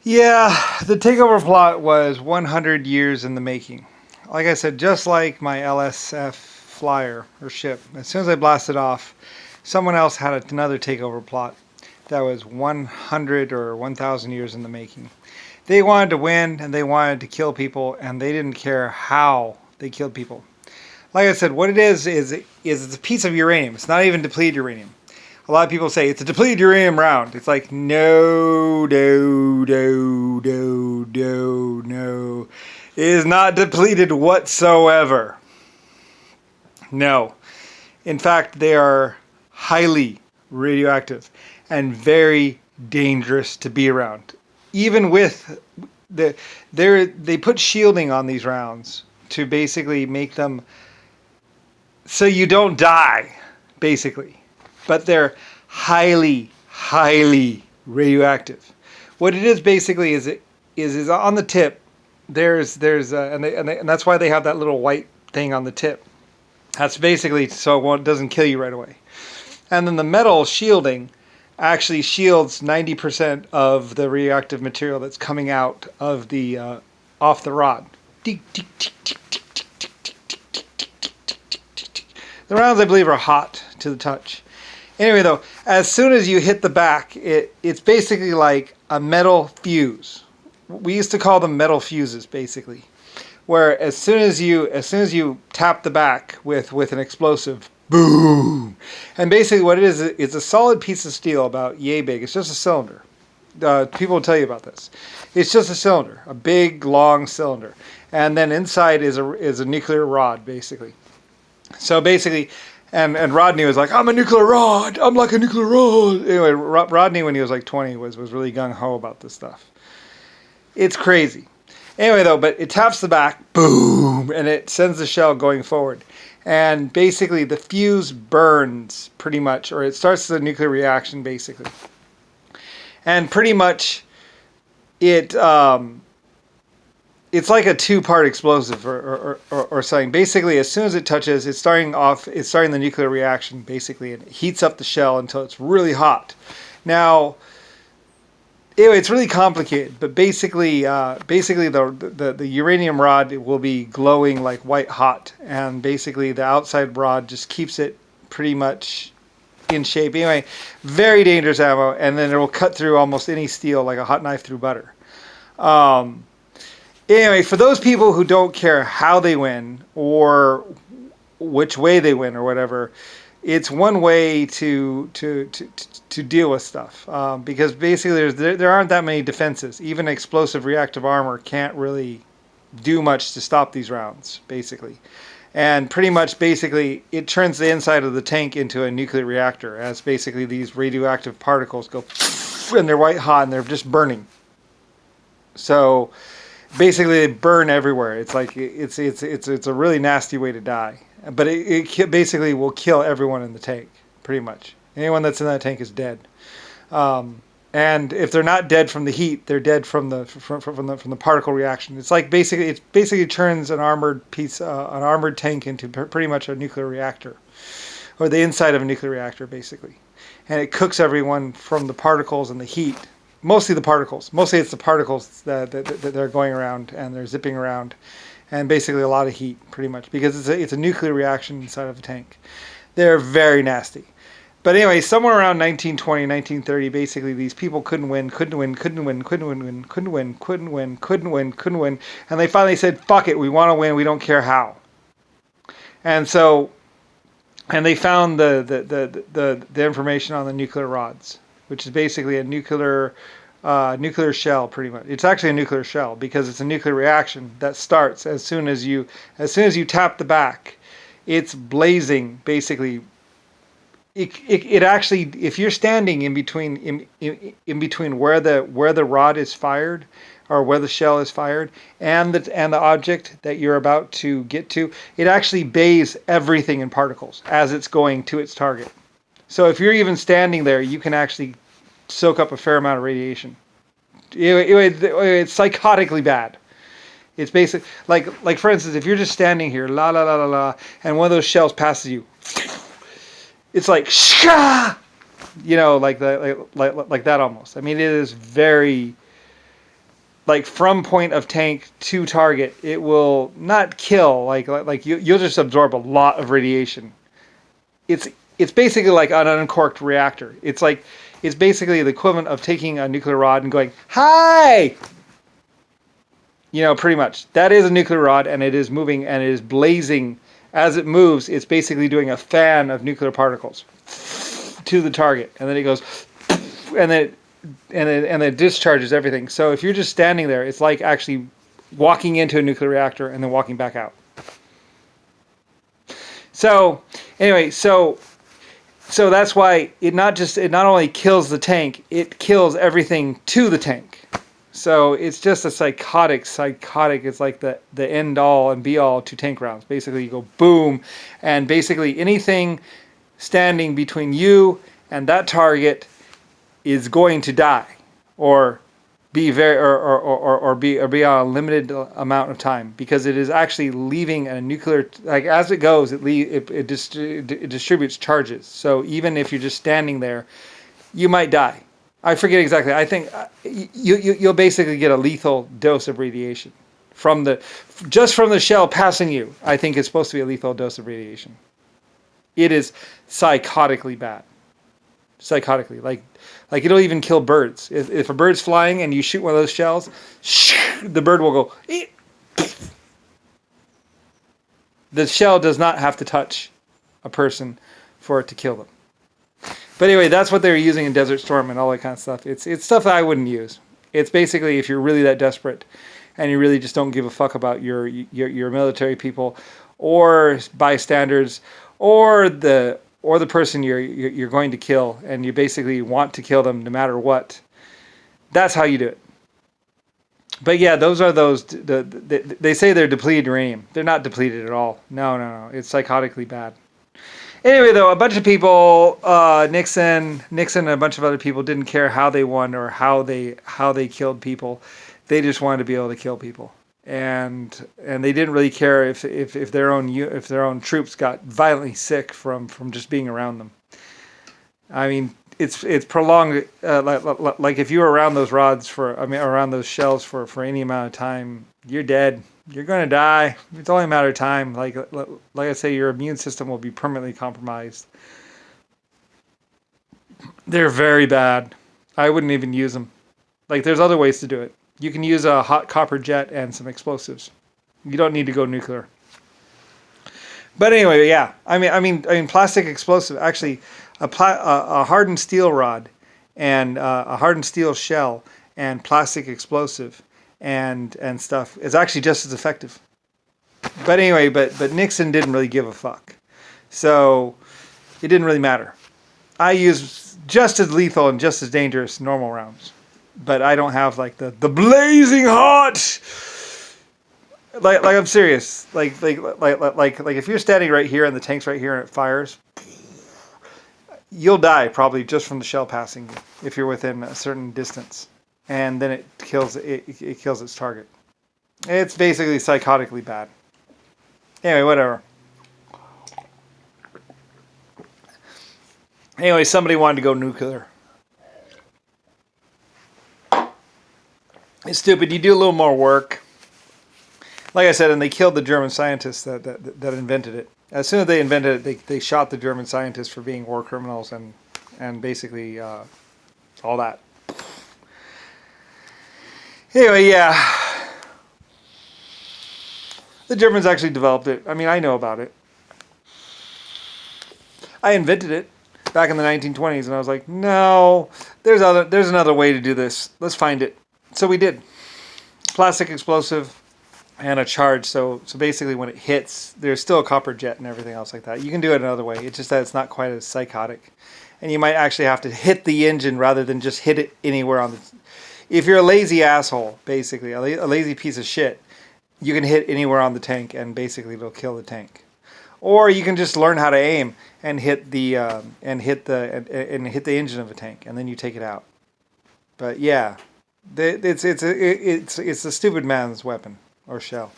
Yeah, the takeover plot was 100 years in the making. Like I said, just like my LSF flyer or ship, as soon as I blasted off, someone else had another takeover plot that was 100 or 1,000 years in the making. They wanted to win and they wanted to kill people, and they didn't care how they killed people. Like I said, what it is it's a piece of uranium. It's not even depleted uranium. A lot of people say it's a depleted uranium round. It's like, no, no, no, no, no, no. It is not depleted whatsoever. No. In fact, they are highly radioactive and very dangerous to be around. Even with they put shielding on these rounds to basically make them so you don't die, basically. But they're highly, highly radioactive. What it is basically is on the tip. And that's why they have that little white thing on the tip. That's basically so it doesn't kill you right away. And then the metal shielding actually shields 90% of the radioactive material that's coming out of the off the rod. The rounds, I believe, are hot to the touch. Anyway, though, as soon as you hit the back, it's basically like a metal fuse. We used to call them metal fuses, basically, where as soon as you tap the back with an explosive, boom, and basically what it is, it's a solid piece of steel about yay big. It's just a cylinder. People will tell you about this. It's just a cylinder, a big long cylinder, and then inside is a nuclear rod, basically. So basically. And Rodney was like, I'm a nuclear rod. I'm like a nuclear rod. Anyway, Rodney, when he was like 20, was really gung-ho about this stuff. It's crazy. Anyway, though, but it taps the back, boom, and it sends the shell going forward. And basically, the fuse burns pretty much, or it starts the nuclear reaction, basically. And pretty much, it's like a two-part explosive or something. Basically, as soon as it touches, it's starting the nuclear reaction, basically, and it heats up the shell until it's really hot. Now, anyway, it's really complicated, but basically the uranium rod will be glowing like white hot, and basically the outside rod just keeps it pretty much in shape. Anyway, very dangerous ammo, and then it will cut through almost any steel like a hot knife through butter. Anyway, for those people who don't care how they win or which way they win or whatever, it's one way to deal with stuff, because basically there aren't that many defenses. Even explosive reactive armor can't really do much to stop these rounds, basically. And pretty much, basically, it turns the inside of the tank into a nuclear reactor, as basically these radioactive particles go and they're white hot and they're just burning. So basically, they burn everywhere. It's like it's a really nasty way to die. But it basically will kill everyone in the tank, pretty much. Anyone that's in that tank is dead. And if they're not dead from the heat, they're dead from the particle reaction. It's like basically turns an armored tank into pretty much a nuclear reactor, or the inside of a nuclear reactor, basically. And it cooks everyone from the particles and the heat. Mostly the particles. Mostly it's the particles that they're going around and they're zipping around, and basically a lot of heat, pretty much, because it's a nuclear reaction inside of a tank. They're very nasty. But anyway, somewhere around 1920, 1930, basically these people couldn't win, and they finally said, "Fuck it, we want to win. We don't care how." And they found the information on the nuclear rods, which is basically a nuclear shell, pretty much. It's actually a nuclear shell because it's a nuclear reaction that starts as soon as you tap the back. It's blazing, basically. It actually, if you're standing in between where the rod is fired, or where the shell is fired, and the object that you're about to get to, it actually bathes everything in particles as it's going to its target. So if you're even standing there, you can actually soak up a fair amount of radiation. It's psychotically bad. It's basic, like for instance, if you're just standing here, la la la la la, and one of those shells passes you, it's like shka, like that almost. I mean, it is very, like from point of tank to target, it will not kill. Like you'll just absorb a lot of radiation. It's basically like an uncorked reactor. It's basically the equivalent of taking a nuclear rod and going, "Hi!" Pretty much. That is a nuclear rod, and it is moving, and it is blazing. As it moves, it's basically doing a fan of nuclear particles to the target, and then it goes, and then it discharges everything. So if you're just standing there, it's like actually walking into a nuclear reactor and then walking back out. So anyway, so that's why it not only kills the tank, it kills everything to the tank. So it's just a psychotic. It's like the end all and be all to tank rounds. Basically, you go boom, and basically anything standing between you and that target is going to die, or be be on a limited amount of time, because it is actually leaving a nuclear. Like as it goes, it distributes charges. So even if you're just standing there, you might die. I forget exactly. I think you'll basically get a lethal dose of radiation from the shell passing you. I think it's supposed to be a lethal dose of radiation. It is psychotically bad. Psychotically, like it'll even kill birds. If a bird's flying and you shoot one of those shells, the bird will go. Eat. The shell does not have to touch a person for it to kill them. But anyway, that's what they were using in Desert Storm and all that kind of stuff. It's stuff that I wouldn't use. It's basically if you're really that desperate and you really just don't give a fuck about your military people or bystanders or the person you're going to kill, and you basically want to kill them no matter what. That's how you do it. But yeah, those are those. They say they're depleted uranium. They're not depleted at all. No. It's psychotically bad. Anyway, though, a bunch of people, Nixon, and a bunch of other people didn't care how they won or how they killed people. They just wanted to be able to kill people, and they didn't really care if their own troops got violently sick from just being around them. I mean, it's prolonged. Like if you were around those around those shells for any amount of time, you're dead. You're going to die. It's only a matter of time. Like I say, your immune system will be permanently compromised. They're very bad. I wouldn't even use them. Like there's other ways to do it. You can use a hot copper jet and some explosives. You don't need to go nuclear. But anyway, yeah. I mean, plastic explosive. Actually, a hardened steel rod and a hardened steel shell and plastic explosive and stuff is actually just as effective. But anyway, but Nixon didn't really give a fuck, so it didn't really matter. I use just as lethal and just as dangerous normal rounds, but I don't have like the blazing hot. Like I'm serious. Like if you're standing right here and the tank's right here and it fires, you'll die probably just from the shell passing you if you're within a certain distance. And then it kills its target. It's basically psychotically bad. Anyway, whatever. Anyway, somebody wanted to go nuclear. It's stupid. You do a little more work. Like I said, and they killed the German scientists that invented it. As soon as they invented it, they shot the German scientists for being war criminals and basically all that. Anyway, yeah. The Germans actually developed it. I mean, I know about it. I invented it back in the 1920s, and I was like, no, there's another way to do this. Let's find it. So we did. Plastic explosive and a charge. So basically when it hits, there's still a copper jet and everything else like that. You can do it another way. It's just that it's not quite as psychotic. And you might actually have to hit the engine rather than just hit it anywhere on the... If you're a lazy asshole, basically, a lazy piece of shit, you can hit anywhere on the tank and basically it'll kill the tank. Or you can just learn how to aim and hit the engine of a tank, and then you take it out. But yeah, it's a stupid man's weapon or shell.